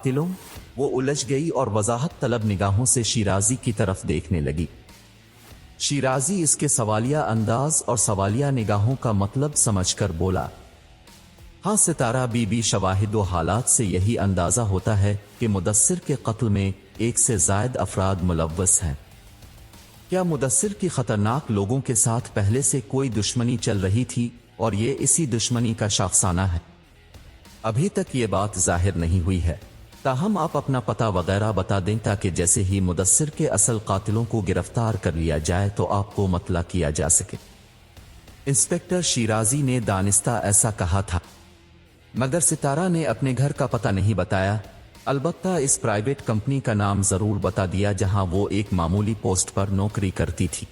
कातिलों? वो उलझ गई और वजाहत तलब निगाहों से शिराजी की तरफ देखने लगी। शिराजी इसके सवालिया अंदाज और सवालिया निगाहों का मतलब समझकर बोला, हाँ सितारा बीबी, शवाहिद व हालात से यही अंदाजा होता है कि मुदस्सिर के कत्ल में एक से जायद अफराद मुलव्वस हैं। क्या मुदस्सिर की खतरनाक लोगों के साथ पहले से कोई दुश्मनी चल रही थी और ये इसी दुश्मनी का शाफसाना है? अभी तक ये बात जाहिर नहीं हुई है, ताहम आप अपना पता वगैरह बता दें ताकि जैसे ही मुदस्सिर के असल कातिलों को गिरफ्तार कर लिया जाए तो आपको मतला किया जा सके। इंस्पेक्टर शिराजी ने दानिस्ता ऐसा कहा था, मगर सितारा ने अपने घर का पता नहीं बताया, अलबत्ता इस प्राइवेट कंपनी का नाम जरूर बता दिया जहां वो एक मामूली पोस्ट पर नौकरी करती थी।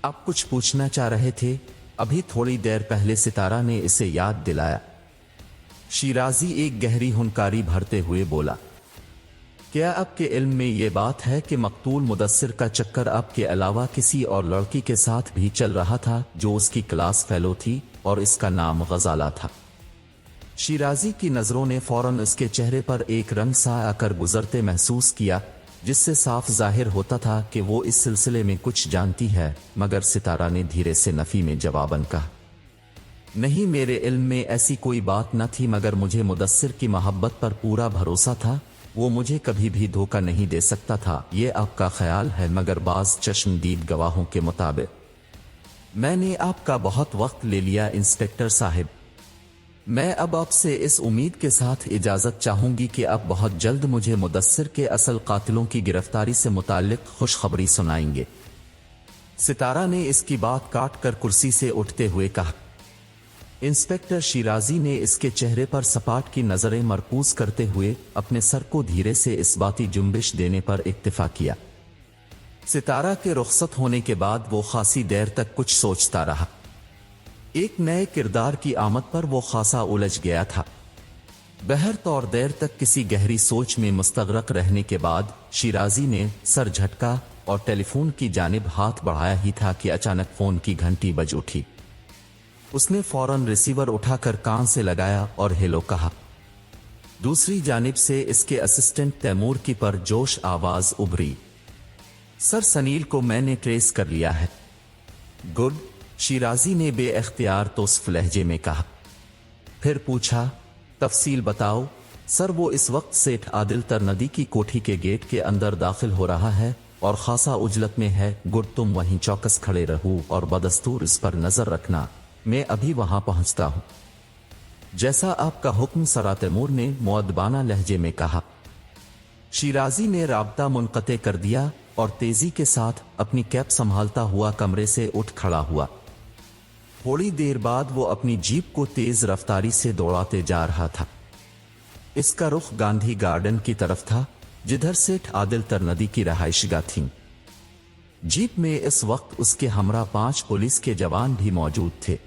आप कुछ पूछना चाह रहे थे? अभी थोड़ी देर पहले सितारा ने इसे याद दिलाया। शिराजी एक गहरी हुनकारी भरते हुए बोला, क्या आपके इल्म में ये बात है कि मकतूल मुदस्सिर का चक्कर आपके अलावा किसी और लड़की के साथ भी चल रहा था जो उसकी क्लास फेलो थी और इसका नाम गजाला था? शिराजी की नजरों ने फौरन उसके चेहरे पर एक रंग सा आकर गुजरते महसूस किया, जिससे साफ जाहिर होता था कि वो इस सिलसिले में कुछ जानती है, मगर सितारा ने धीरे से नफी में जवाबन कहा, नहीं, मेरे इल्म में ऐसी कोई बात न थी, मगर मुझे मुदस्सिर की मोहब्बत पर पूरा भरोसा था। वो मुझे कभी भी धोखा नहीं दे सकता था। ये आपका ख्याल है, मगर बाज चश्मदीद गवाहों के मुताबिक मैंने आपका बहुत वक्त ले लिया इंस्पेक्टर साहिब। मैं अब आपसे इस उम्मीद के साथ इजाजत चाहूंगी कि आप बहुत जल्द मुझे मुदस्सिर के असल कातिलों की गिरफ्तारी से मुताल्लिक खुशखबरी सुनाएंगे। सितारा ने इसकी बात काट कर कुर्सी से उठते हुए कहा। इंस्पेक्टर शिराजी ने इसके चेहरे पर सपाट की नजरें मरकूज करते हुए अपने सर को धीरे से इस्बाती जुम्बिश देने पर इक्तिफा किया। सितारा के रुखसत होने के बाद वो खासी देर तक कुछ सोचता रहा। एक नए किरदार की आमद पर वो खासा उलझ गया था। बहर तौर देर तक किसी गहरी सोच में मुस्तगरक रहने के बाद शिराजी ने सर झटका और टेलीफोन की जानिब हाथ बढ़ाया ही था कि अचानक फोन की घंटी बज उठी। उसने फौरन रिसीवर उठाकर कान से लगाया और हेलो कहा। दूसरी जानिब से इसके असिस्टेंट तैमूर की परजोश आवाज उभरी, सर सनील को मैंने ट्रेस कर लिया है। गुड, शिराजी ने बेइख्तियार तोस्फ लहजे में कहा। फिर पूछा, तफसील बताओ। सर, वो इस वक्त सेठ आदिल तरनदी की कोठी के गेट के अंदर दाखिल हो रहा है और खासा उजलत में है। गुड, तुम वहीं चौकस खड़े रहो और बदस्तूर इस पर नजर रखना। मैं अभी वहां पहुंचता हूं। जैसा आपका हुक्म, सर, तैमूर ने मुअद्दबाना लहजे में कहा। शिराजी ने राब्ता मुनक़ते कर दिया और तेजी के साथ अपनी कैप संभालता हुआ कमरे से उठ खड़ा हुआ। थोड़ी देर बाद वो अपनी जीप को तेज रफ्तारी से दौड़ाते जा रहा था। इसका रुख गांधी गार्डन की तरफ था, जिधर सेठ आदिल तरनदी की रहायशगाह थी। जीप में इस वक्त उसके हमरा 5 पुलिस के जवान भी मौजूद थे।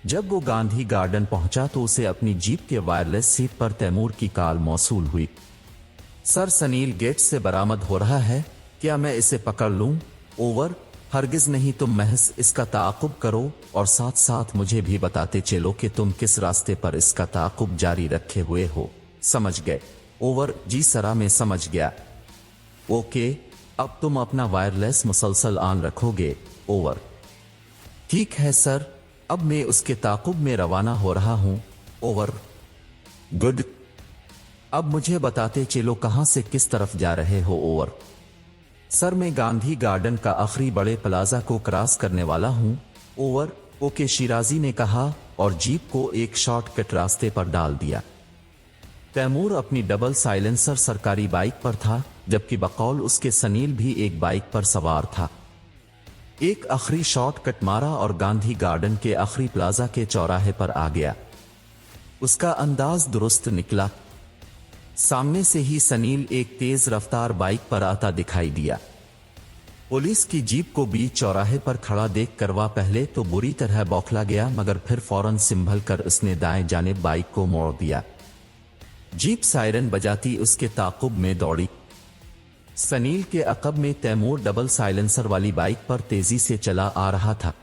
जब वो गांधी गार्डन पहुंचा तो उसे अपनी जीप के वायरलेस सीट पर तैमूर की कॉल मौसूल हुई। सर, सनील गेट से बरामद हो रहा है, क्या मैं इसे पकड़ लूं? ओवर। हरगिज नहीं, तुम महज इसका ताक़ुब करो और साथ साथ मुझे भी बताते चलो कि तुम किस रास्ते पर इसका ताक़ुब जारी रखे हुए हो। समझ गए? ओवर। जी सरा, मैं समझ गया। ओके, अब तुम अपना वायरलेस मुसलसल ऑन रखोगे। ओवर। ठीक है सर, अब मैं उसके ताक़ुब में रवाना हो रहा हूं। ओवर। गुड, अब मुझे बताते चलो कहां से किस तरफ जा रहे हो। ओवर। सर, मैं गांधी गार्डन का आखिरी बड़े प्लाजा को क्रॉस करने वाला हूं। ओवर। ओके, शिराजी ने कहा और जीप को एक शॉर्टकट रास्ते पर डाल दिया। तैमूर अपनी डबल साइलेंसर सरकारी बाइक पर था, जबकि बकौल उसके सनील भी एक बाइक पर सवार था। एक आखिरी शॉर्टकट मारा और गांधी गार्डन के आखिरी प्लाजा के चौराहे पर आ गया। उसका अंदाज दुरुस्त निकला। सामने से ही सनील एक तेज रफ्तार बाइक पर आता दिखाई दिया। पुलिस की जीप को बीच चौराहे पर खड़ा देख कर वह पहले तो बुरी तरह बौखला गया, मगर फिर फौरन संभल कर उसने दाएं जानिब बाइक को मोड़ दिया। जीप सायरन बजाती उसके ताक़ुब में दौड़ी। सनील के अक़ब में तैमूर डबल साइलेंसर वाली बाइक पर तेजी से चला आ रहा था।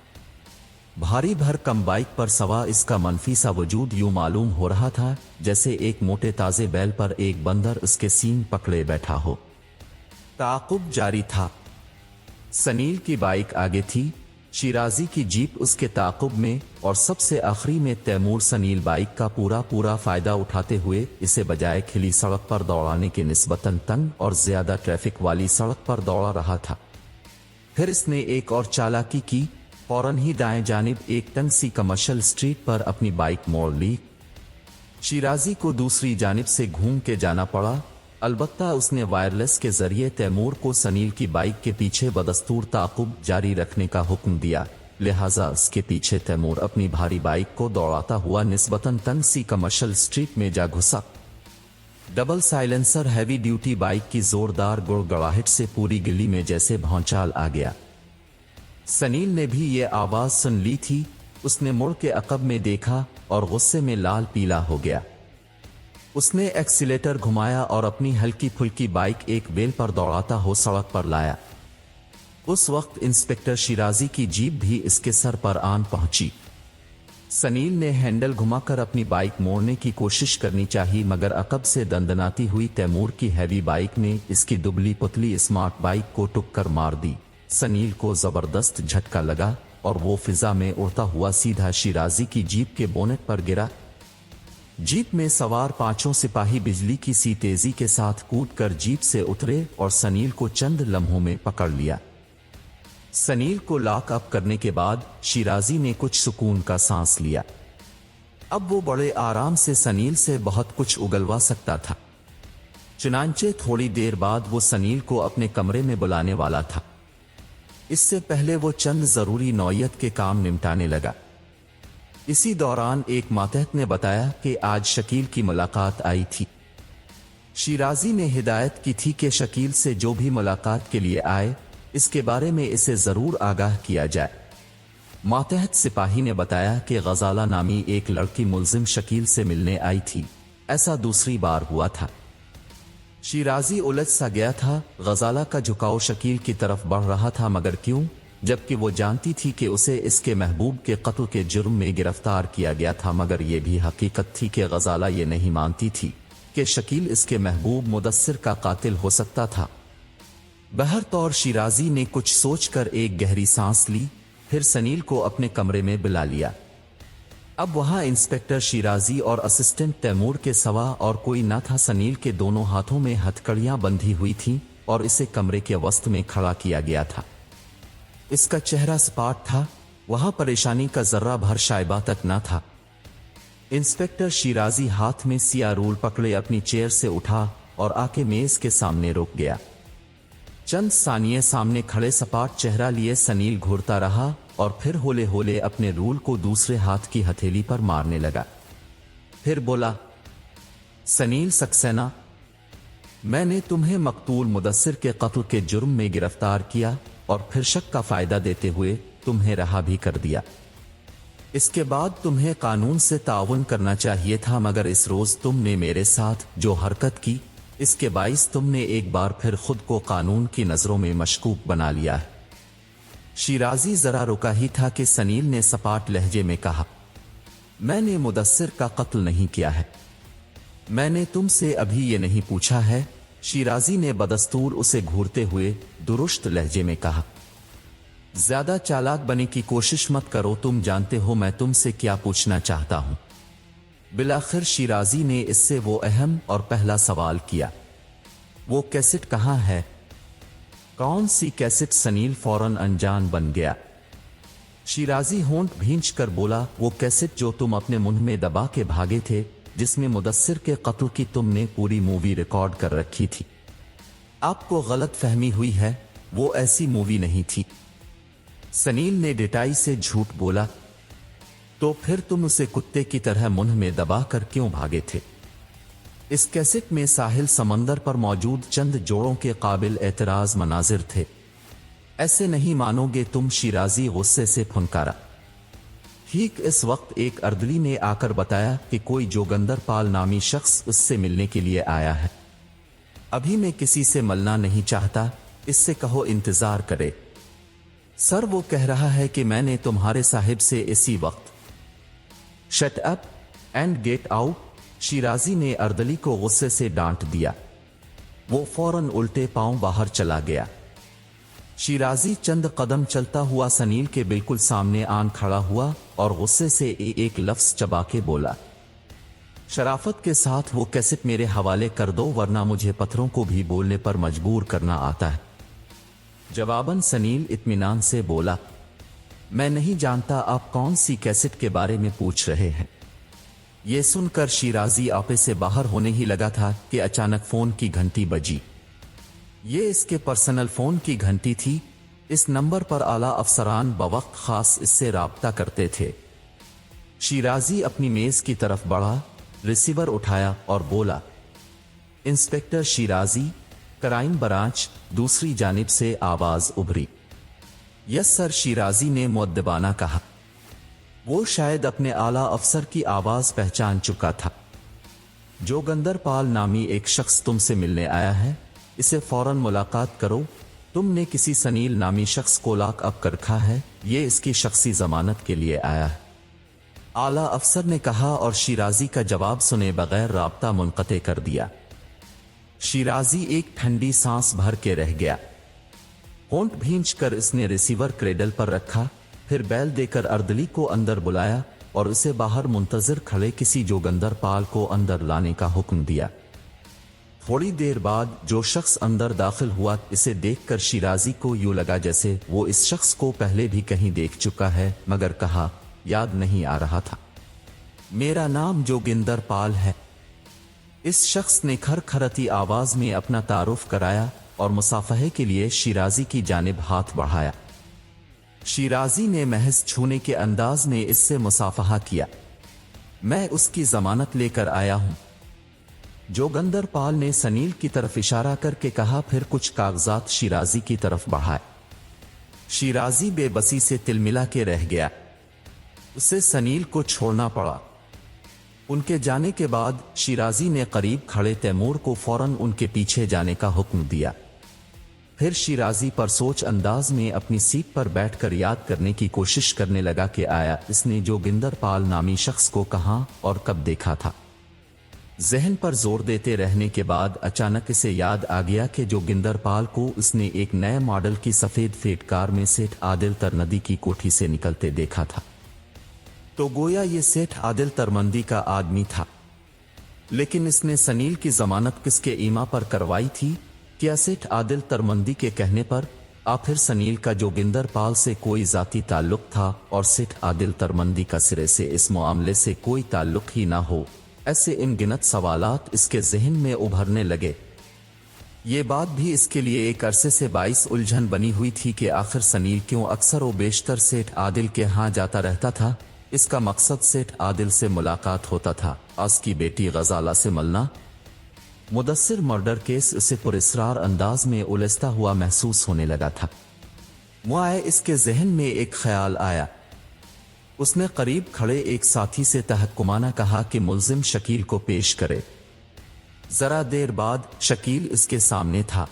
भारी भरकम बाइक पर सवा इसका मनफी सा वजूद यूं मालूम हो रहा था जैसे एक मोटे ताजे बैल पर एक बंदर उसके सींग पकड़े बैठा हो। ताक़ुब जारी था। सनील की बाइक आगे थी, शिराजी की जीप उसके ताक़ुब में, और सबसे आखिरी में तैमूर। सनील बाइक का पूरा फायदा उठाते हुए इसे बजाय खिली सड़क पर दौड़ाने के निस्बतन तंग और ज्यादा ट्रैफिक वाली सड़क पर दौड़ा रहा था। फिर इसने एक और चालाकी की, फौरन ही दाएं जानिब एक तंग सी कमर्शियल स्ट्रीट पर अपनी बाइक मोड़ ली। शिराजी को दूसरी जानिब से घूम के जाना पड़ा। अलबत्ता उसने वायरलेस के जरिए तैमूर को सनील की बाइक के पीछे बदस्तूर ताक़ुब जारी रखने का हुक्म दिया, लिहाजा उसके पीछे तैमूर अपनी भारी बाइक को दौड़ाता हुआ निस्बतन तंग सी कमर्शियल स्ट्रीट में जा घुसा। Double silencer heavy duty bike की जोरदार गुड़गड़ाहट से पूरी गली में जैसे भौचाल आ गया। सनील ने भी ये आवाज सुन ली थी। उसने मुड़ के अकब में देखा और गुस्से में लाल पीला हो गया। उसने एक्सीलेटर घुमाया और अपनी हल्की फुल्की बाइक एक बेल पर दौड़ाता हो सड़क पर लाया। उस वक्त इंस्पेक्टर शिराजी की जीप भी इसके सर पर आन पहुंची। सनील ने हैंडल घुमाकर अपनी बाइक मोड़ने की कोशिश करनी चाहिए, मगर अकब से दंदनाती हुई तैमूर की हैवी बाइक ने इसकी दुबली पुतली स्मार्ट बाइक को टुक्कर मार दी। सनील को जबरदस्त झटका लगा और वो फिजा में उड़ता हुआ सीधा शिराजी की जीप के बोनेट पर गिरा। जीप में सवार पांचों सिपाही बिजली की सी तेजी के साथ कूदकर जीप से उतरे और सनील को चंद लम्हों में पकड़ लिया। सनील को लॉक अप करने के बाद शिराजी ने कुछ सुकून का सांस लिया। अब वो बड़े आराम से सनील से बहुत कुछ उगलवा सकता था। चुनांचे थोड़ी देर बाद वो सनील को अपने कमरे में बुलाने वाला था। इससे पहले वो चंद जरूरी नौयत के काम निपटाने लगा। इसी दौरान एक मातहत ने बताया कि आज शकील की मुलाकात आई थी। शिराजी ने हिदायत की थी कि शकील से जो भी मुलाकात के लिए आए, इसके बारे में इसे जरूर आगाह किया जाए। मातहत सिपाही ने बताया कि गजाला नामी एक लड़की मुल्जिम शकील से मिलने आई थी। ऐसा दूसरी बार हुआ था। शिराजी उलझ सा गया था। गजाला का झुकाव शकील की तरफ बढ़ रहा था, मगर क्यों, जबकि वो जानती थी कि उसे इसके महबूब के कत्ल के जुर्म में गिरफ्तार किया गया था। मगर यह भी हकीकत थी कि गजाला ये नहीं मानती थी कि शकील इसके महबूब मुदस्सिर का कातिल हो सकता था। बहरतौर शिराजी ने कुछ सोचकर एक गहरी सांस ली, फिर सनील को अपने कमरे में बुला लिया। अब वहां इंस्पेक्टर शिराजी और असिस्टेंट तैमूर के सिवा और कोई न था। सनील के दोनों हाथों में हथकड़ियां बंधी हुई थीं और इसे कमरे के वस्त में खड़ा किया गया था। इसका चेहरा सपाट था, वहां परेशानी का जर्रा भर शायबा तक न था। इंस्पेक्टर शिराजी हाथ में सिया रूल पकड़े अपनी चेयर से उठा और आके मेज के सामने रुक गया। चंद सानिये सामने खड़े सपाट चेहरा लिए सनील घूरता रहा और फिर होले होले अपने रूल को दूसरे हाथ की हथेली पर मारने लगा। फिर बोला, सनील सक्सेना, मैंने तुम्हें मकतूल मुदस्सिर के कत्ल के जुर्म में गिरफ्तार किया और फिर शक का फायदा देते हुए तुम्हें रहा भी कर दिया। इसके बाद तुम्हें कानून से ताउन करना चाहिए था, मगर इस रोज तुमने मेरे साथ जो हरकत की, इसके बाइस तुमने एक बार फिर खुद को कानून की नजरों में मशकूक बना लिया है। शिराजी जरा रुका ही था कि सनील ने सपाट लहजे में कहा, मैंने मुदस्सिर का कत्ल नहीं किया है। मैंने तुमसे अभी ये नहीं पूछा है। शिराजी ने बदस्तूर उसे घूरते हुए दुरुस्त लहजे में कहा, ज्यादा चालाक बनने की कोशिश मत करो, तुम जानते हो मैं तुमसे क्या पूछना चाहता हूं। बिलाखिर शिराजी ने इससे वो अहम और पहला सवाल किया, वो कैसेट कहां है? कौन सी कैसेट? सनील फौरन अनजान बन गया। शिराजी होंठ भींच कर बोला, वो कैसेट जो तुम अपने मुंह में दबा के भागे थे, जिसमें मुदस्सिर के कत्ल की तुमने पूरी मूवी रिकॉर्ड कर रखी थी। आपको गलत फहमी हुई है, वो ऐसी मूवी नहीं थी। सनील ने डिटाई से झूठ बोला। तो फिर तुम उसे कुत्ते की तरह मुंह में दबा कर क्यों भागे थे? इस कैसेट में साहिल समंदर पर मौजूद चंद जोड़ों के काबिल एतराज मनाजिर थे। ऐसे नहीं मानोगे तुम। शिराजी गुस्से से फुनकारा। ठीक इस वक्त एक अर्दली ने आकर बताया कि कोई जोगंदर पाल नामी शख्स उससे मिलने के लिए आया है। अभी मैं किसी से मिलना नहीं चाहता, इससे कहो इंतजार करे। सर वो कह रहा है कि मैंने तुम्हारे साहिब से इसी वक्त। Shut up and get out. Shirazi ने अर्दली को गुस्से से डांट दिया। वो फौरन उल्टे पांव बाहर चला गया। शिराजी चंद कदम चलता हुआ सनील के बिल्कुल सामने आन खड़ा हुआ और गुस्से से एक लफ्ज चबा के बोला, शराफत के साथ वो कैसेट मेरे हवाले कर दो वरना मुझे पत्थरों को भी बोलने पर मजबूर करना आता है। जवाबन सनील इत्मीनान से बोला, मैं नहीं जानता आप कौन सी कैसेट के बारे में पूछ रहे हैं। यह सुनकर शिराजी आपे से बाहर होने ही लगा था कि अचानक फोन की घंटी बजी। ये इसके पर्सनल फोन की घंटी थी। इस नंबर पर आला अफसरान बवक्त खास इससे राब्ता करते थे। शिराजी अपनी मेज की तरफ बढ़ा, रिसीवर उठाया और बोला, इंस्पेक्टर शिराजी, क्राइम ब्रांच। दूसरी जानिब से आवाज उभरी। यस सर, शिराजी ने मुअद्दबाना कहा। वो शायद अपने आला अफसर की आवाज पहचान चुका था। जोगिंदर पाल नामी एक शख्स तुमसे मिलने आया है, इसे फौरन मुलाकात करो। तुमने किसी सनील नामी शख्स को लॉक अप कर रखा है, ये इसकी शख्सी जमानत के लिए आया है, आला अफसर ने कहा और शिराजी का जवाब सुने बगैर राब्ता मुनक़ते कर दिया। शिराजी एक ठंडी सांस भर के रह गया। होंठ भींच कर इसने रिसीवर क्रेडल पर रखा, फिर बैल देकर अर्दली को अंदर बुलाया और उसे बाहर मुंतजिर खड़े किसी जोगिंदर पाल को अंदर लाने का हुक्म दिया। थोड़ी देर बाद जो शख्स अंदर दाखिल हुआ, इसे देखकर शिराजी को यूं लगा जैसे वो इस शख्स को पहले भी कहीं देख चुका है, मगर कहा याद नहीं आ रहा था। मेरा नाम जोगिंदर पाल है। इस शख्स ने खरखरती आवाज में अपना तारुफ कराया और मुसाफहे के लिए शिराजी की जानिब हाथ बढ़ाया। शिराजी ने महज छूने के अंदाज में इससे मुसाफहा किया। मैं उसकी जमानत लेकर आया हूं, जोगिंदर पाल ने सनील की तरफ इशारा करके कहा, फिर कुछ कागजात शिराजी की तरफ बढ़ाए। शिराजी बेबसी से तिलमिला के रह गया। उसे सनील को छोड़ना पड़ा। उनके जाने के बाद शिराजी ने करीब खड़े तैमूर को फौरन उनके पीछे जाने का हुक्म दिया। फिर शिराजी पर सोच अंदाज में अपनी सीट पर बैठकर याद करने की कोशिश करने लगा कि आया इसने जोगिंदर पाल नामी शख्स को कहां और कब देखा था। जहन पर जोर देते रहने के बाद अचानक इसे याद आ गया कि जोगिंदर पाल को उसने एक नए मॉडल की सफेद फेट कार में सेठ आदिल तरमंदी की कोठी से निकलते देखा था। तो गोया ये सेठ आदिल तरमंदी का आदमी था। लेकिन इसने सनील की जमानत किसके ईमा पर करवाई थी? क्या सेठ आदिल तरमंदी के कहने पर? आखिर सनील का जोगिंदर पाल से कोई जाती ताल्लुक था और सेठ आदिल तरमंदी का सिरे से इस मामले से कोई ताल्लुक ही ना हो? ऐसे अनगिनत सवालात इसके जहन में उभरने लगे। ये बात भी इसके लिए एक अरसे से बाइस उलझन बनी हुई थी कि आखिर सनील क्यों अक्सर व बेशतर सेठ आदिल के यहाँ जाता रहता था। इसका मकसद सेठ आदिल से मुलाकात होता था, आज की बेटी गजाला से मिलना। मुदस्सिर मर्डर केस उसे पुरस्रार अंदाज में उलझता हुआ महसूस होने लगा था। मुआए इसके जहन में एक ख्याल आया। उसने करीब खड़े एक साथी से तहक्कुमाना कहा कि मुल्जिम शकील को पेश करे। जरा देर बाद शकील इसके सामने था।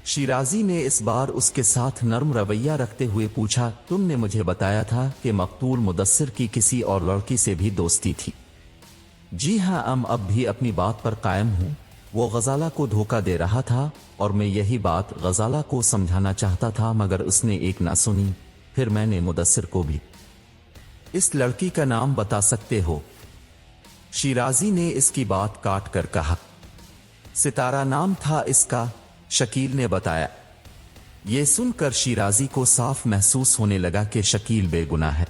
शिराजी ने इस बार उसके साथ नर्म रवैया रखते हुए पूछा, तुमने मुझे बताया था कि मकतूल मुदस्सिर की किसी और लड़की से भी दोस्ती थी। जी हां, अब भी अपनी बात पर कायम हूं। वो गजाला को धोखा दे रहा था और मैं यही बात गजाला को समझाना चाहता था, मगर उसने एक ना सुनी। फिर मैंने मुदस्सिर को भी। इस लड़की का नाम बता सकते हो? शिराजी ने इसकी बात काट कर कहा। सितारा नाम था इसका, शकील ने बताया। यह सुनकर शिराजी को साफ महसूस होने लगा कि शकील बेगुनाह है।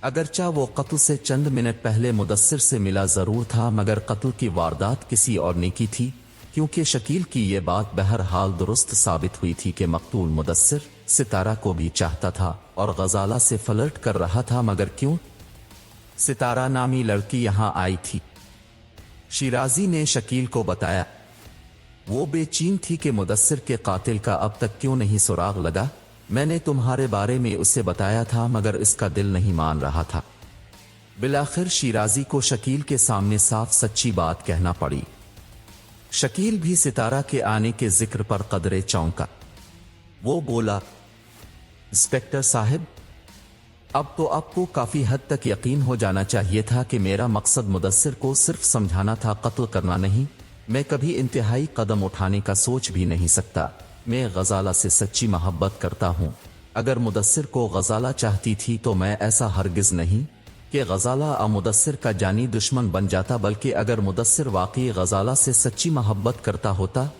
अगरचा वो कत्ल से चंद मिनट पहले मुदस्सिर से मिला जरूर था, मगर कत्ल की वारदात किसी और ने की थी, क्योंकि शकील की यह बात बहरहाल दुरुस्त साबित हुई थी कि मकतूल मुदस्सिर सितारा को भी चाहता था और गजाला से फ्लर्ट कर रहा था। मगर क्यों? सितारा नामी लड़की यहां आई थी, शिराजी ने शकील को बताया। वो बेचैन थी कि मुदस्सिर के कातिल का अब तक क्यों नहीं सुराग लगा। मैंने तुम्हारे बारे में उसे बताया था, मगर इसका दिल नहीं मान रहा था। बिलाखिर शिराजी को शकील के सामने साफ सच्ची बात कहना पड़ी। शकील भी सितारा के आने के जिक्र पर कदरे चौंका। वो बोला, इंस्पेक्टर साहब, अब तो आपको काफी हद तक यकीन हो जाना चाहिए था कि मेरा मकसद मुदस्सिर को सिर्फ समझाना था, कत्ल करना नहीं। मैं कभी इंतहाई कदम उठाने का सोच भी नहीं सकता। मैं गजाला से सच्ची मोहब्बत करता हूँ। अगर मुदस्सिर को गजाला चाहती थी तो मैं ऐसा हरगिज नहीं कि गजाला मुदस्सिर का जानी दुश्मन बन जाता, बल्कि अगर मुदस्सिर वाकई गजाला से सच्ची मोहब्बत करता होता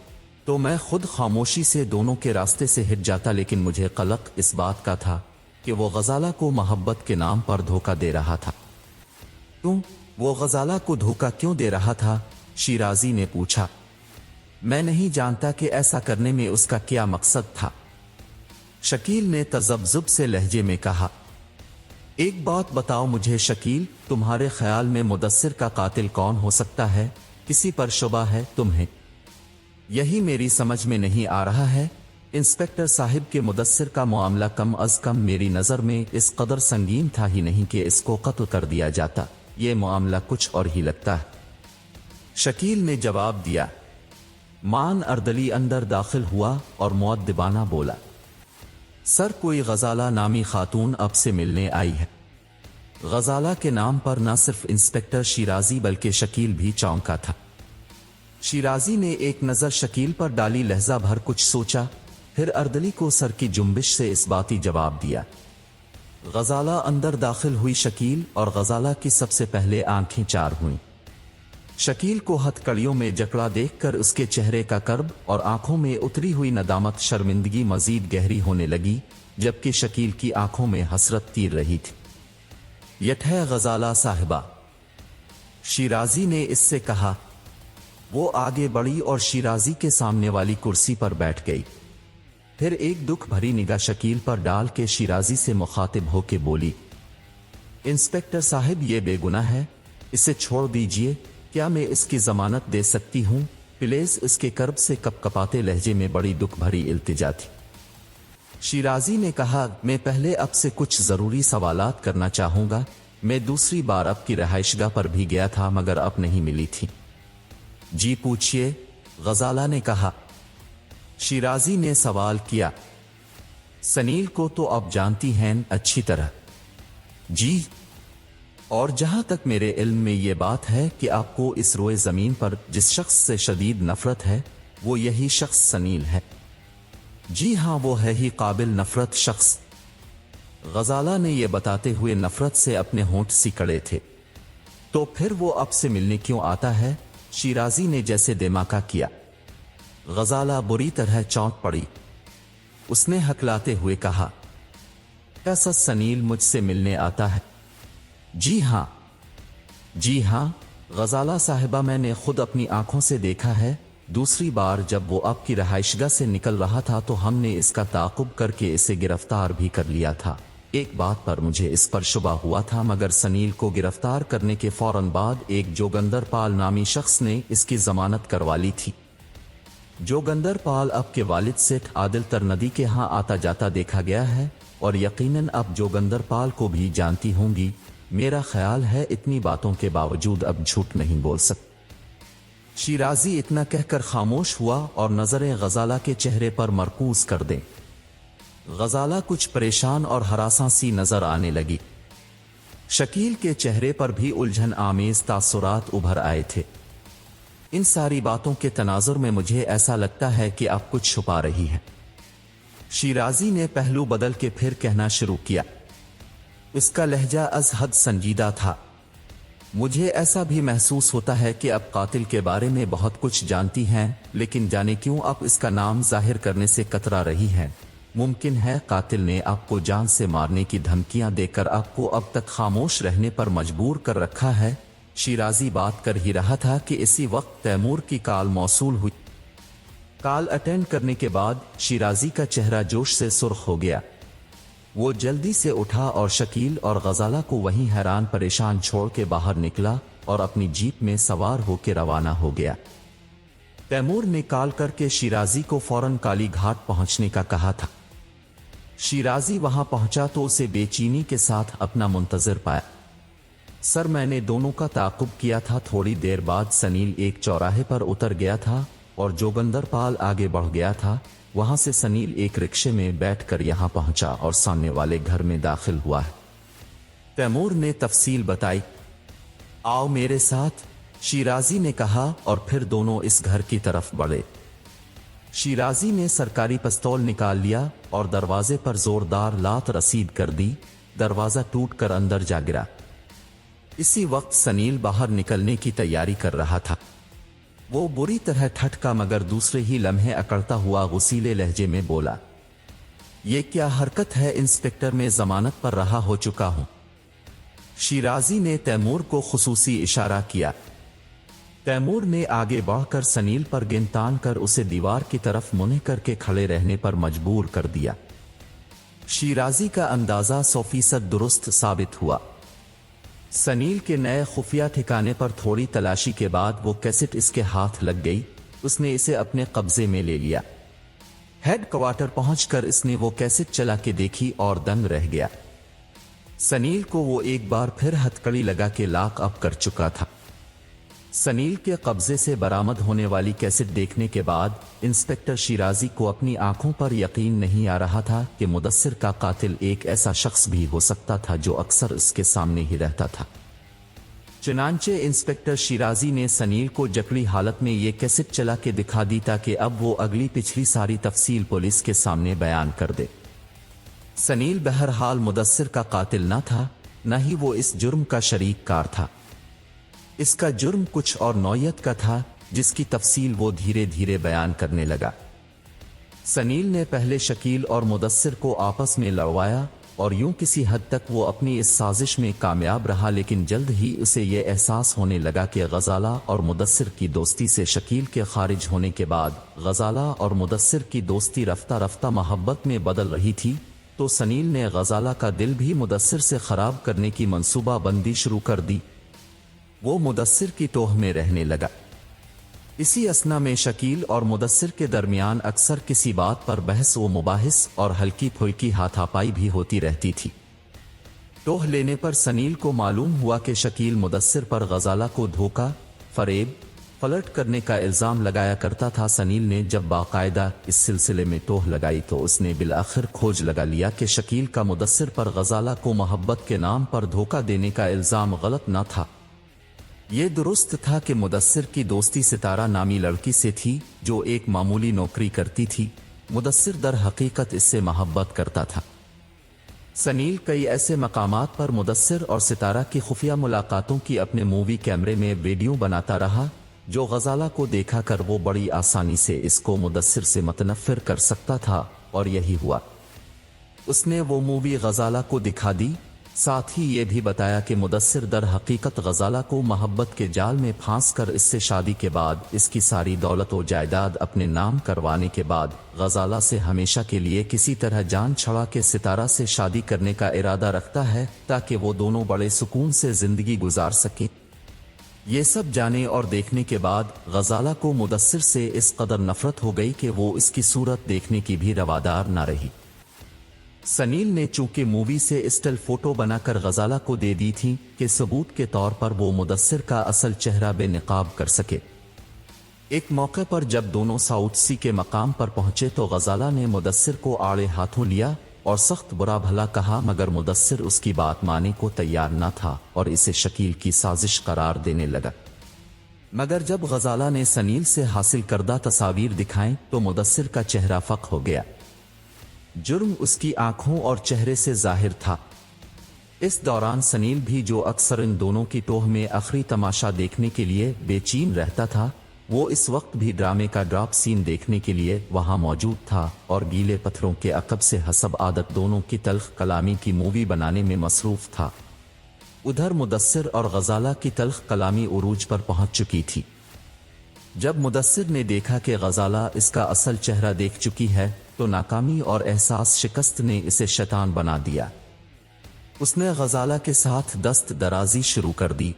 तो मैं खुद खामोशी से दोनों के रास्ते से हट जाता। लेकिन मुझे कलक इस बात का था कि वो गजाला को मोहब्बत के नाम पर धोखा दे रहा था। क्यों? वो गजाला को धोखा क्यों दे रहा था? शिराजी ने पूछा। मैं नहीं जानता कि ऐसा करने में उसका क्या मकसद था, शकील ने तजब्जुब से लहजे में कहा। एक बात बताओ मुझे शकील, तुम्हारे ख्याल में मुदस्सिर का कातिल कौन हो सकता है? किसी पर शुबा है तुम्हें? यही मेरी समझ में नहीं आ रहा है इंस्पेक्टर साहिब के मुदस्सिर का मामला कम अज कम मेरी नजर में इस कदर संगीन था ही नहीं कि इसको कत्ल कर दिया जाता। ये मामला कुछ और ही लगता है, शकील ने जवाब दिया। मान अर्दली अंदर दाखिल हुआ और मुअद्दिबाना बोला, सर कोई गजाला नामी खातून अब से मिलने आई है। गजाला के नाम पर न सिर्फ इंस्पेक्टर शिराजी बल्कि शकील भी चौंका था। शिराजी ने एक नजर शकील पर डाली, लहजा भर कुछ सोचा, फिर अर्दली को सर की जुम्बिश से इस बाती जवाब दिया। गजाला अंदर दाखिल हुई शकील और गजाला की सबसे पहले आंखें चार हुईं। शकील को हथकड़ियों में जकड़ा देखकर उसके चेहरे का कर्ब और आंखों में उतरी हुई नदामत शर्मिंदगी मजीद गहरी होने लगी, जबकि शकील की आंखों में हसरत तीर रही थी। यह है गजाला साहिबा, शिराजी ने इससे कहा। वो आगे बढ़ी और शिराजी के सामने वाली कुर्सी पर बैठ गई। फिर एक दुख भरी निगाह शकील पर डाल के शिराजी से मुखातिब होके बोली, इंस्पेक्टर साहिब ये बेगुनाह है, इसे छोड़ दीजिए। क्या मैं इसकी जमानत दे सकती हूँ प्लीज? इसके कर्ब से कपकपाते लहजे में बड़ी दुख भरी इल्तिजा थी। शिराजी ने कहा, मैं पहले अब से कुछ जरूरी सवालात करना चाहूंगा। मैं दूसरी बार अब की रहायशगाह पर भी गया था मगर अब नहीं मिली थी। जी पूछिए, गजाला ने कहा। शिराजी ने सवाल किया। सनील को तो आप जानती हैं अच्छी तरह। जी, और जहां तक मेरे इल्म में ये बात है कि आपको इस रोए जमीन पर जिस शख्स से शदीद नफरत है वो यही शख्स सनील है। जी हां, वो है ही काबिल नफरत शख्स। गजाला ने यह बताते हुए नफरत से अपने होंठ सिकड़े थे। तो फिर वो अब से मिलने क्यों आता है? शिराजी ने जैसे दिमाका किया। गजाला बुरी तरह चौंक पड़ी। उसने हकलाते हुए कहा, कैसा सनील मुझसे मिलने आता है? जी हां, जी हां गजाला साहिबा, मैंने खुद अपनी आंखों से देखा है। दूसरी बार जब वो आपकी रहायशगाह से निकल रहा था तो हमने इसका ताक़ुब करके इसे गिरफ्तार भी कर लिया था। एक बात पर मुझे इस पर शुबा हुआ था, मगर सनील को गिरफ्तार करने के फौरन बाद एक जोगंदर पाल नामी शख्स ने इसकी जमानत करवा ली थी। जोगंदर पाल अब के वालिद सेठ आदिल तरनदी के यहाँ आता जाता देखा गया है और यकीनन अब जोगंदर पाल को भी जानती होंगी। मेरा ख्याल है इतनी बातों के बावजूद अब झूठ नहीं बोल सकती। शिराजी इतना कहकर खामोश हुआ और नजरें गजाला के चेहरे पर मरकूज कर दें। गजाला कुछ परेशान और हरासा सी नजर आने लगी। शकील के चेहरे पर भी उलझन आमेज तासुरात उभर आए थे। इन सारी बातों के तनाजुर में मुझे ऐसा लगता है कि आप कुछ छुपा रही हैं। शिराजी ने पहलू बदल के फिर कहना शुरू किया। इसका लहजा अज हद संजीदा था। मुझे ऐसा भी महसूस होता है कि अब कातिल के बारे में बहुत कुछ जानती हैं, लेकिन जाने क्यों आप इसका नाम जाहिर करने से कतरा रही हैं। मुमकिन है कातिल ने आपको जान से मारने की धमकियां देकर आपको अब तक खामोश रहने पर मजबूर कर रखा है। शिराजी बात कर ही रहा था कि इसी वक्त तैमूर की कॉल मौसूल हुई। कॉल अटेंड करने के बाद शिराजी का चेहरा जोश से सुर्ख हो गया। वो जल्दी से उठा और शकील और गजाला को वहीं हैरान परेशान छोड़ के बाहर निकला और अपनी जीप में सवार होकर रवाना हो गया। तैमूर ने कॉल करके शिराजी को फौरन काली घाट पहुंचने का कहा था। शिराजी वहां पहुंचा तो उसे बेचैनी के साथ अपना मुंतजर पाया। सर, मैंने दोनों का ताक़ुब किया था। थोड़ी देर बाद सनील एक चौराहे पर उतर गया था और जोगंदर पाल आगे बढ़ गया था। वहां से सनील एक रिक्शे में बैठकर यहां पहुंचा और सामने वाले घर में दाखिल हुआ है। तैमूर ने तफसील बताई। आओ मेरे साथ, शिराजी ने कहा और फिर दोनों इस घर की तरफ बढ़े। शिराजी ने सरकारी पिस्तौल निकाल लिया और दरवाजे पर जोरदार लात रसीद कर दी। दरवाजा टूटकर अंदर जा गिरा। इसी वक्त सनील बाहर निकलने की तैयारी कर रहा था। वो बुरी तरह ठटका मगर दूसरे ही लम्हे अकड़ता हुआ गुस्सीले लहजे में बोला, ये क्या हरकत है इंस्पेक्टर, मैं जमानत पर रहा हो चुका हूं। शिराजी ने तैमूर को खुसूसी इशारा किया। तैमूर ने आगे बढ़कर सनील पर गेंद तान कर उसे दीवार की तरफ मुंह करके खड़े रहने पर मजबूर कर दिया। शिराजी का अंदाजा 100% दुरुस्त साबित हुआ। सनील के नए खुफिया ठिकाने पर थोड़ी तलाशी के बाद वो कैसेट इसके हाथ लग गई। उसने इसे अपने कब्जे में ले लिया। हेड क्वार्टर पहुंचकर इसने वो कैसेट चला के देखी और दंग रह गया। सनील को वो एक बार फिर हथकड़ी लगा के लॉक अप कर चुका था। सनील के कब्जे से बरामद होने वाली कैसेट देखने के बाद इंस्पेक्टर शिराजी को अपनी आंखों पर यकीन नहीं आ रहा था कि मुदस्सिर का कातिल एक ऐसा शख्स भी हो सकता था जो अक्सर इसके सामने ही रहता था। चुनांचे इंस्पेक्टर शिराजी ने सनील को जकड़ी हालत में ये कैसेट चला के दिखा दी ताकि अब वो अगली पिछली सारी तफसील पुलिस के सामने बयान कर दे। सनील बहरहाल मुदस्सिर का कातिल न था, न ही वो इस जुर्म का शरीक कार था। इसका जुर्म कुछ और नौयत का था जिसकी तफसील वो धीरे धीरे बयान करने लगा। सनील ने पहले शकील और मुदस्सिर को आपस में लड़वाया और यूं किसी हद तक वो अपनी इस साजिश में कामयाब रहा, लेकिन जल्द ही उसे ये एहसास होने लगा कि गजाला और मुदस्सिर की दोस्ती से शकील के खारिज होने के बाद गजाला और मुदस्सिर की दोस्ती रफ्ता रफ्ता मोहब्बत में बदल रही थी। तो सनील ने गजाला का दिल भी मुदस्सिर से खराब करने की मंसूबा बंदी शुरू कर दी। वो मुदस्सिर की टोह में रहने लगा। इसी असना में शकील और मुदस्सिर के दरमियान अक्सर किसी बात पर बहस व मुबाहिस और हल्की फुल्की हाथापाई भी होती रहती थी। टोह लेने पर सनील को मालूम हुआ कि शकील मुदस्सिर पर गजाला को धोखा, फरेब, पलट करने का इल्जाम लगाया करता था। सनील ने जब बाकायदा इस सिलसिले में टोह लगाई तो उसने बिलाखिर खोज लगा लिया कि शकील का मुदस्सिर पर गजाला को मोहब्बत के नाम पर धोखा देने का इल्जाम गलत न था। ये दुरुस्त था कि मुदस्सिर की दोस्ती सितारा नामी लड़की से थी जो एक मामूली नौकरी करती थी। मुदस्सिर दर हकीकत इससे मोहब्बत करता था। सनील कई ऐसे मकामात पर मुदस्सिर और सितारा की खुफिया मुलाकातों की अपने मूवी कैमरे में वीडियो बनाता रहा जो गजाला को देखा कर वो बड़ी आसानी से इसको मुदस्सिर से मुतनफ्फिर कर सकता था, और यही हुआ। उसने वो मूवी गजाला को दिखा दी, साथ ही ये भी बताया कि मुदस्सिर दर हकीकत गजाला को मोहब्बत के जाल में फांस कर इससे शादी के बाद इसकी सारी दौलत व जायदाद अपने नाम करवाने के बाद गजाला से हमेशा के लिए किसी तरह जान छुड़ा के सितारा से शादी करने का इरादा रखता है ताकि वो दोनों बड़े सुकून से जिंदगी गुजार सकें। ये सब जाने और देखने के बाद गजाला को मुदस्सिर से इस कदर नफरत हो गई कि वो इसकी सूरत देखने की भी रवादार न रही। सनील ने चूंकि मूवी से स्टिल फोटो बनाकर गजाला को दे दी थी कि सबूत के तौर पर वो मुदस्सिर का असल चेहरा बेनकाब कर सके। एक मौके पर जब दोनों साउथ सी के मकाम पर पहुंचे तो गजाला ने मुदस्सिर को आड़े हाथों लिया और सख्त बुरा भला कहा, मगर मुदस्सिर उसकी बात मानने को तैयार न था और इसे शकील की साजिश करार देने लगा। मगर जब गजाला ने सनील से हासिल करदा तस्वीर दिखाएं तो मुदस्सिर का चेहरा फक हो गया। जुर्म उसकी आंखों और चेहरे से जाहिर था। इस दौरान सनील भी, जो अक्सर इन दोनों की टोह में आखिरी तमाशा देखने के लिए बेचैन रहता था, वो इस वक्त भी ड्रामे का ड्रॉप सीन देखने के लिए वहां मौजूद था और गीले पत्थरों के अकब से हसब आदत दोनों की तल्ख कलामी की मूवी बनाने में मसरूफ था। उधर मुदस्सिर और गजाला की तल्ख कलामी उरूज पर पहुंच चुकी थी। जब मुदस्सिर ने देखा कि गजाला इसका असल चेहरा देख चुकी है तो नाकामी और एहसास शिकस्त ने इसे शैतान बना दिया। उसने गजाला के साथ दस्त दराजी शुरू कर दी।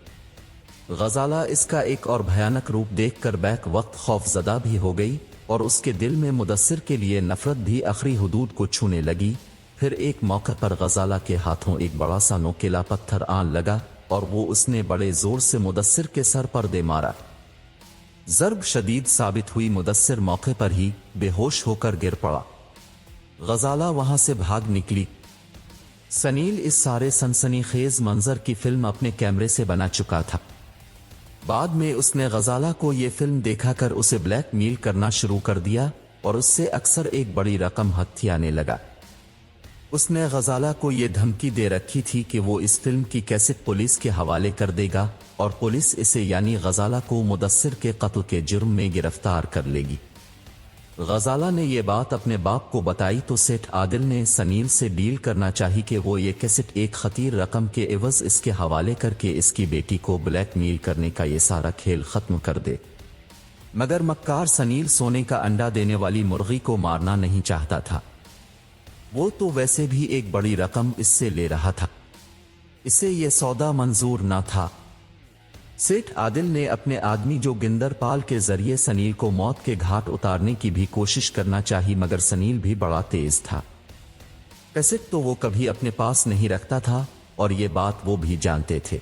गजाला इसका एक और भयानक रूप देखकर बैक वक्त खौफजदा भी हो गई और उसके दिल में मुदस्सिर के लिए नफरत भी आखिरी हुदूद को छूने लगी। फिर एक मौके पर गजाला के हाथों एक बड़ा सा नोकीला पत्थर आन लगा और वो उसने बड़े जोर से मुदस्सिर के सर पर दे मारा। ضرب شدید ثابت हुई। मुदस्सिर मौके पर ही बेहोश होकर गिर पड़ा। गजाला वहां से भाग निकली। सनील इस सारे सनसनीखेज मंजर की फिल्म अपने कैमरे से बना चुका था। बाद में उसने गजाला को यह फिल्म दिखाकर उसे ब्लैकमेल करना शुरू कर दिया और उससे अक्सर एक बड़ी रकम हथियाने लगा। उसने गजाला को यह धमकी दे रखी थी कि वो इस फिल्म की कैसेट पुलिस के हवाले कर देगा और पुलिस इसे यानी गजाला को मुदस्सिर के कत्ल के जुर्म में गिरफ्तार कर लेगी। गजाला ने यह बात अपने बाप को बताई तो सेठ आदिल ने सनील से डील करना चाहिए कि वो ये कैसेट एक खतीर रकम के एवज इसके हवाले करके इसकी बेटी को ब्लैकमेल करने का ये सारा खेल खत्म कर दे। मगर मक्कार सनील सोने का अंडा देने वाली मुर्गी को मारना नहीं चाहता था। वो तो वैसे भी एक बड़ी रकम इससे ले रहा था। इसे यह सौदा मंजूर ना था। सेठ आदिल ने अपने आदमी जोगिंदर पाल के जरिए सनील को मौत के घाट उतारने की भी कोशिश करना चाहिए, मगर सनील भी बड़ा तेज था। कैसेट तो वो कभी अपने पास नहीं रखता था और ये बात वो भी जानते थे।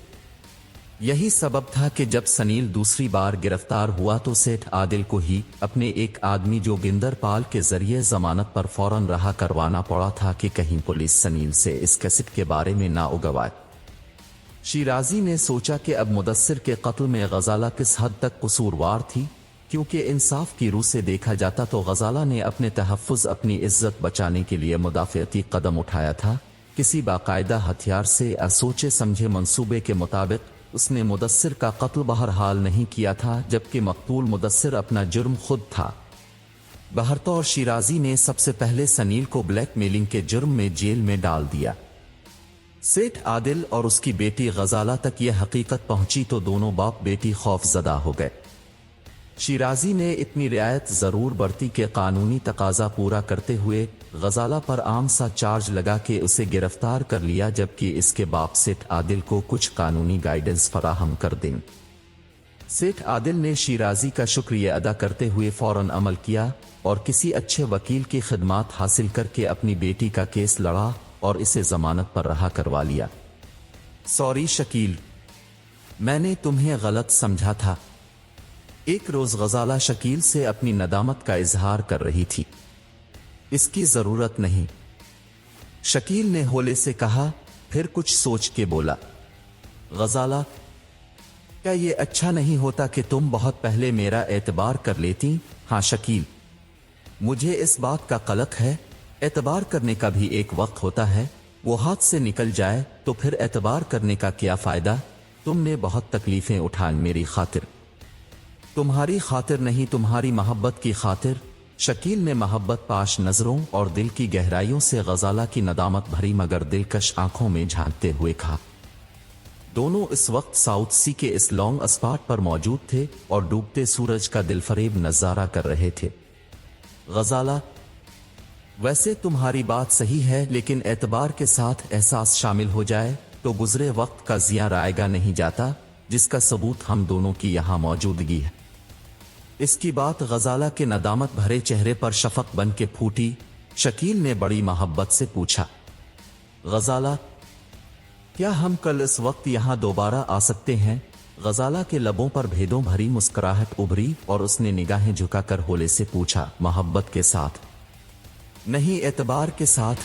यही सबब था कि जब सनील दूसरी बार गिरफ्तार हुआ तो सेठ आदिल को ही अपने एक आदमी जोगिंदर पाल के जरिए जमानत पर फौरन रहा करवाना पड़ा था कि कहीं पुलिस सनील से इस कैसेट के बारे में ना उगवाए। शिराजी ने सोचा कि अब मुदस्सिर के कत्ल में गजाला किस हद तक कसूरवार थी, क्योंकि इंसाफ की रूह से देखा जाता तो गजाला ने अपने तहफ़्फ़ुज़ अपनी इज्जत बचाने के लिए मुदाफ़ियती कदम उठाया था। किसी बाकायदा हथियार से सोचे समझे मंसूबे के मुताबिक उसने मुदस्सिर का कत्ल बहरहाल नहीं किया था, जबकि मकतूल मुदस्सिर अपना जुर्म खुद था। बहरतौर शिराजी ने सबसे पहले सनील को ब्लैकमेलिंग के जुर्म में जेल में डाल दिया। सेठ आदिल और उसकी बेटी गजाला तक यह हकीकत पहुंची तो दोनों बाप बेटी खौफजदा हो गए। शिराजी ने इतनी रियायत जरूर बरती कि कानूनी तकाजा पूरा करते हुए गजाला पर आम सा चार्ज लगा के उसे गिरफ्तार कर लिया, जबकि इसके बाप सेठ आदिल को कुछ कानूनी गाइडेंस फराहम कर दें। सेठ आदिल ने शिराजी का शुक्रिया अदा करते हुए फौरन अमल किया और किसी अच्छे वकील की खिदमात हासिल करके अपनी बेटी का केस लड़ा और इसे जमानत पर रहा करवा लिया। सॉरी शकील, मैंने तुम्हें गलत समझा था। एक रोज गजाला शकील से अपनी नदामत का इजहार कर रही थी। इसकी जरूरत नहीं, शकील ने होले से कहा, फिर कुछ सोच के बोला, गजाला क्या ये अच्छा नहीं होता कि तुम बहुत पहले मेरा एतबार कर लेती? हाँ शकील, मुझे इस बात का कलक है। एतबार करने का भी एक वक्त होता है, वो हाथ से निकल जाए तो फिर एतबार करने का क्या फायदा? तुमने बहुत तकलीफें उठाई मेरी खातिर। तुम्हारी खातिर नहीं, तुम्हारी मोहब्बत की खातिर। शकील ने मोहब्बत पाश नजरों और दिल की गहराइयों से गजाला की नदामत भरी मगर दिलकश आंखों में झांकते हुए कहा। दोनों इस वक्त साउथ सी के इस लॉन्ग स्पॉट पर मौजूद थे और डूबते सूरज का दिलफरेब नजारा कर रहे थे। गजाला, वैसे तुम्हारी बात सही है, लेकिन एतबार के साथ एहसास शामिल हो जाए तो गुजरे वक्त का जिया रायगा नहीं जाता, जिसका सबूत हम दोनों की यहां मौजूदगी है। इसकी बात गजाला के नदामत भरे चेहरे पर शफक बन के फूटी। शकील ने बड़ी मोहब्बत से पूछा, गजाला क्या हम कल इस वक्त यहां दोबारा आ सकते हैं? गजाला के लबों पर भेदों भरी मुस्कुराहट उभरी और उसने निगाहें झुकाकर होले से पूछा, मोहब्बत के साथ नहीं, एतबार के साथ।